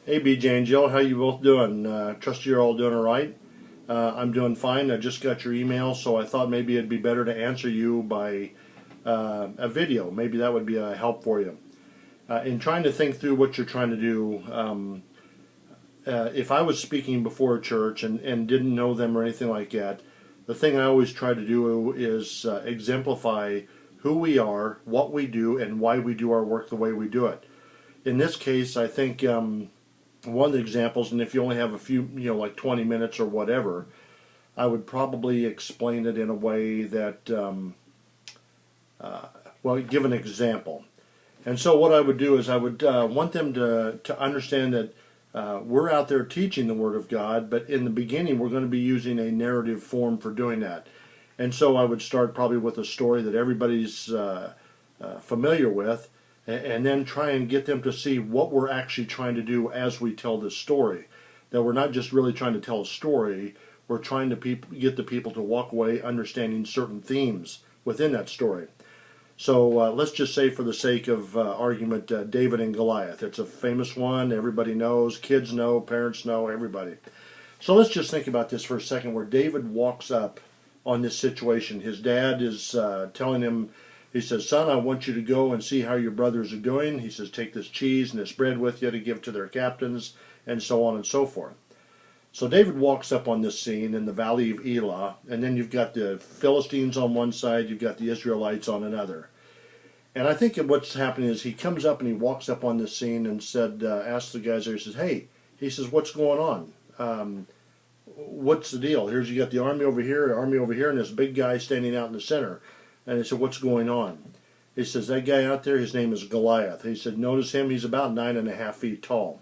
Hey BJ and Jill, how you both doing? Trust you're all doing all right. I'm doing fine. I just got your email, so I thought maybe it'd be better to answer you by a video. Maybe that would be a help for you. In trying to think through what you're trying to do, if I was speaking before a church and didn't know them or anything like that, the thing I always try to do is exemplify who we are, what we do, and why we do our work the way we do it. In this case, I think one of the examples, and if you only have a few, like 20 minutes or whatever, I would probably explain it in a way that, well, give an example. And so what I would do is I would want them to understand that we're out there teaching the Word of God, but in the beginning we're going to be using a narrative form for doing that. And so I would start probably with a story that everybody's familiar with, and then try and get them to see what we're actually trying to do as we tell this story. That we're not just really trying to tell a story, we're trying to get the people to walk away understanding certain themes within that story. So let's just say, for the sake of argument, David and Goliath. It's a famous one, everybody knows, kids know, parents know, everybody. So let's just think about this for a second, where David walks up on this situation. His dad is telling him, he says, "Son, I want you to go and see how your brothers are doing." He says, "Take this cheese and this bread with you to give to their captains," and so on and so forth. So David walks up on this scene in the valley of Elah, and then you've got the Philistines on one side, you've got the Israelites on another. And I think what's happening is he comes up and he walks up on this scene and asks the guys there, he says, "Hey," he says, "what's going on? What's the deal? Here's, you got the army over here, and this big guy standing out in the center." And he said, "What's going on?" He says, "That guy out there, his name is Goliath." He said, "Notice him, he's about 9.5 feet tall.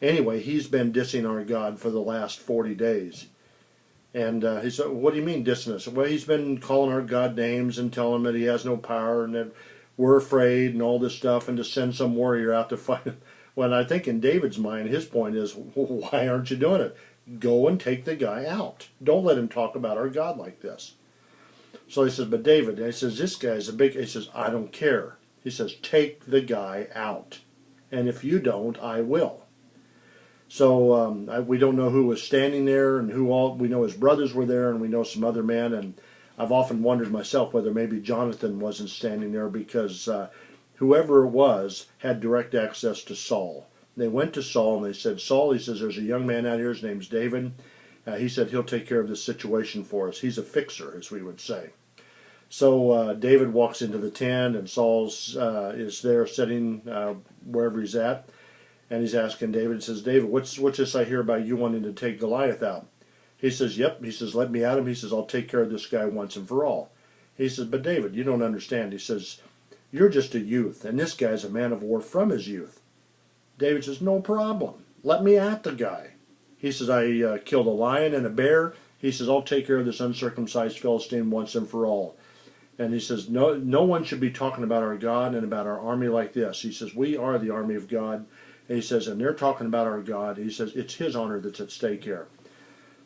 Anyway, he's been dissing our God for the last 40 days. And he said, "What do you mean dissing us?" "Well, he's been calling our God names and telling him that he has no power and that we're afraid and all this stuff, and to send some warrior out to fight him." Well, I think in David's mind, his point is, why aren't you doing it? Go and take the guy out. Don't let him talk about our God like this. So he says, "But David," he says, "this guy's he says, "I don't care." He says, "Take the guy out. And if you don't, I will." So we don't know who was standing there and who all, we know his brothers were there and we know some other men. And I've often wondered myself whether maybe Jonathan wasn't standing there, because whoever it was had direct access to Saul. They went to Saul and they said, "Saul," he says, "there's a young man out here, his name's David. He said he'll take care of this situation for us. He's a fixer," as we would say. So David walks into the tent, and Saul's is there sitting wherever he's at, and he's asking David, he says, "David, what's this I hear about you wanting to take Goliath out?" He says, "Yep." He says, "Let me at him." He says, "I'll take care of this guy once and for all." He says, "But David, you don't understand." He says, "You're just a youth, and this guy's a man of war from his youth." David says, "No problem. Let me at the guy." He says, "I killed a lion and a bear." He says, "I'll take care of this uncircumcised Philistine once and for all." And he says, no one should be talking about our God and about our army like this. He says, "We are the army of God." And he says, "And they're talking about our God." He says, "It's his honor that's at stake here."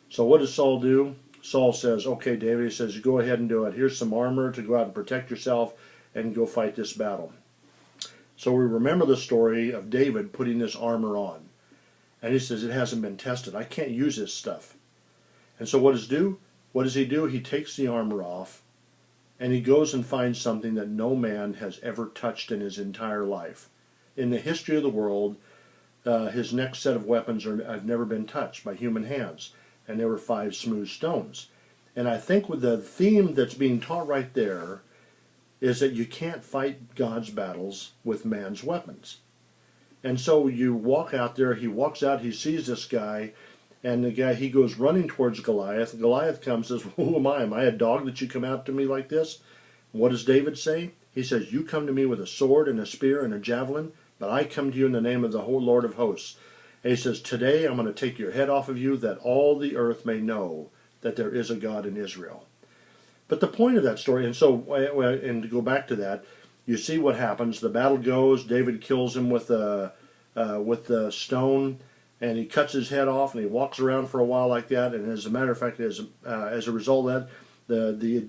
So what does Saul do? Saul says, "Okay, David," he says, "go ahead and do it. Here's some armor to go out and protect yourself and go fight this battle." So we remember the story of David putting this armor on. And he says, "It hasn't been tested. I can't use this stuff." And so what does he do? He takes the armor off, and he goes and finds something that no man has ever touched in his entire life. In the history of the world, his next set of weapons have never been touched by human hands, and there were 5 smooth stones. And I think with the theme that's being taught right there is that you can't fight God's battles with man's weapons. And so you walk out there, he walks out, he sees this guy, and the guy, he goes running towards Goliath. Goliath comes and says, "Who am I? Am I a dog that you come out to me like this?" What does David say? He says, "You come to me with a sword and a spear and a javelin, but I come to you in the name of the whole Lord of hosts." And he says, "Today I'm going to take your head off of you, that all the earth may know that there is a God in Israel." But the point of that story, and to go back to that, you see what happens. The battle goes. David kills him with the stone, and he cuts his head off, and he walks around for a while like that. And as a matter of fact, as a result of that, the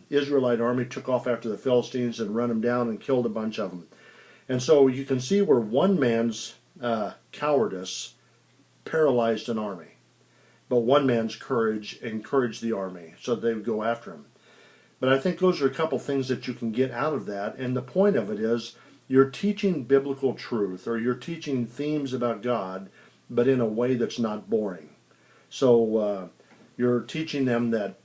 Israelite army took off after the Philistines and run them down and killed a bunch of them. And so you can see where one man's cowardice paralyzed an army, but one man's courage encouraged the army, so they would go after him. But I think those are a couple things that you can get out of that, and the point of it is you're teaching biblical truth, or you're teaching themes about God, but in a way that's not boring. So you're teaching them that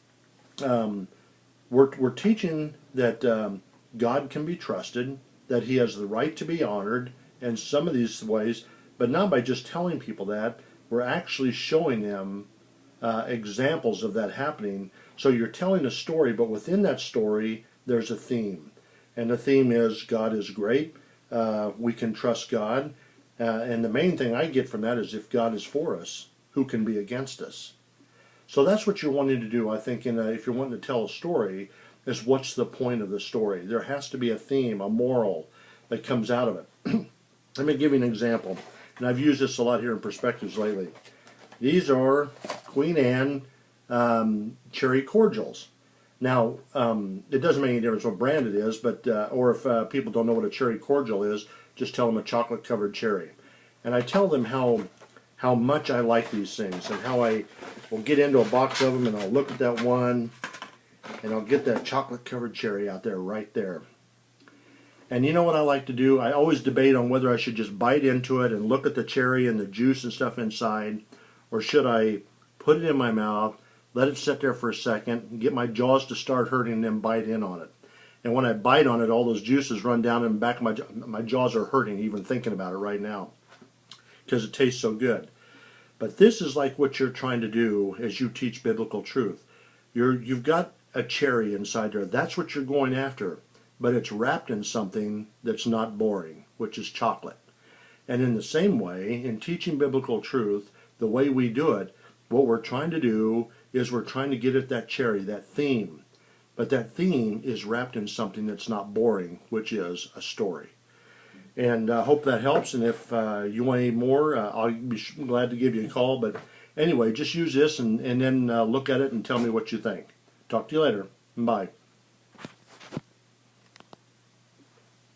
we're teaching that God can be trusted, that He has the right to be honored in some of these ways, but not by just telling people that. We're actually showing them examples of that happening. So you're telling a story, but within that story, there's a theme. And the theme is God is great. We can trust God. And the main thing I get from that is if God is for us, who can be against us? So that's what you're wanting to do, I think, if you're wanting to tell a story, is what's the point of the story? There has to be a theme, a moral that comes out of it. Let me give you an example. And I've used this a lot here in Perspectives lately. These are Queen Anne cherry cordials. Now, it doesn't make any difference what brand it is, but or if people don't know what a cherry cordial is, just tell them a chocolate-covered cherry. And I tell them how much I like these things, and how I will get into a box of them, and I'll look at that one, and I'll get that chocolate-covered cherry out there, right there. And you know what I like to do? I always debate on whether I should just bite into it and look at the cherry and the juice and stuff inside, or should I put it in my mouth, let it sit there for a second, get my jaws to start hurting, and then bite in on it. And when I bite on it, all those juices run down in the back of my jaws are hurting even thinking about it right now, because it tastes so good. But this is like what you're trying to do as you teach biblical truth. You've got a cherry inside there. That's what you're going after. But it's wrapped in something that's not boring, which is chocolate. And in the same way, in teaching biblical truth, the way we do it, what we're trying to do is we're trying to get at that cherry, that theme. But that theme is wrapped in something that's not boring, which is a story. And I hope that helps. And if you want any more, I'll be glad to give you a call. But anyway, just use this and then look at it and tell me what you think. Talk to you later. Bye.